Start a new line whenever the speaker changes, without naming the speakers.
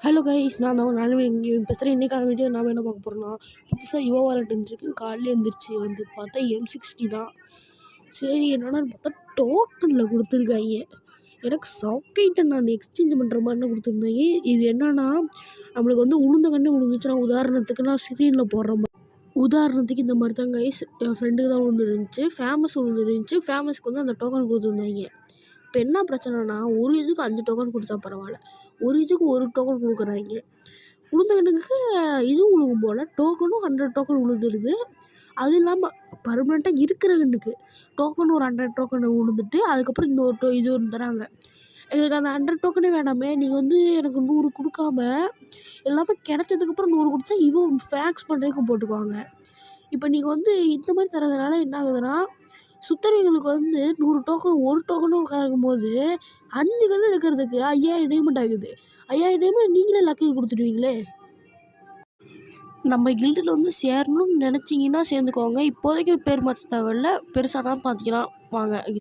Hello guys, நான் தான் இங்கே பேசுகிறேன். இன்றைக்கான வீடியோ நாம் என்ன பார்க்க போகிறோம்னா, புதுசாக யுவா வாலெட் இருந்துருக்கு. காலையில் எழுந்திரிச்சு வந்து பார்த்தா M60 தான். சரி என்னென்னு பார்த்தா டோக்கனில் கொடுத்துருக்காங்க. எனக்கு ஷாக்காயிட்டு, நான் எக்ஸ்சேஞ்ச் பண்ணுற மாதிரி கொடுத்துருந்தாங்க. இது என்னென்னா, நம்மளுக்கு வந்து உளுந்தங்கன்னே விழுந்துச்சுன்னா, உதாரணத்துக்கு நான் ஸ்க்ரீனில் போடுற மாதிரி, உதாரணத்துக்கு இந்த மாதிரி தான் கைஸ். என் ஃப்ரெண்டுக்கு தான் விழுந்துருந்துச்சு. விழுந்துருந்துச்சு. ஃபேமஸ்க்கு வந்து அந்த டோக்கன் கொடுத்துருந்தாங்க. இப்போ என்ன பிரச்சனைனா, ஒரு இதுக்கு 5 டோக்கன் கொடுத்தா பரவாயில்ல, ஒரு இதுக்கு 1 டோக்கன் கொடுக்குறாங்க. உளுந்தங்கண்ணுக்கு இதுவும் விழுகும் போல், டோக்கனும் 100 டோக்கன் விழுந்துடுது. அதுவும் இல்லாமல் பர்மனெண்ட்டாக இருக்கிற கண்ணுக்கு டோக்கன் ஒரு 100 டோக்கன் விழுந்துட்டு, அதுக்கப்புறம் இன்னொரு இது ஒன்று தராங்க. எங்களுக்கு அந்த 100 டோக்கனே வேணாமே, நீங்கள் வந்து எனக்கு 100 கொடுக்காம எல்லாமே கிடச்சதுக்கப்புறம் 100 கொடுத்தா இவன் ஃபேக்ஸ் பண்ணுறதுக்கும் போட்டுக்குவாங்க. இப்போ நீங்கள் வந்து இந்த மாதிரி தரதுனால என்ன ஆகுதுன்னா, சுத்தறிகளுக்கு வந்து 100 டோக்கன், ஒரு டோக்கனும் கலக்கும்போது 5 கன்று எடுக்கிறதுக்கு 5000 டைமண்ட் ஆகுது. 5000 டைமண்ட் நீங்களே லக்கிக்கு கொடுத்துடுவீங்களே. நம்ம கில்டில் வந்து சேரணும்னு நினச்சிங்கன்னா சேர்ந்துக்கோங்க. இப்போதைக்கு பேர் மாற்ற தேவையில்ல, பெருசானா பார்த்துக்கலாம் வாங்க.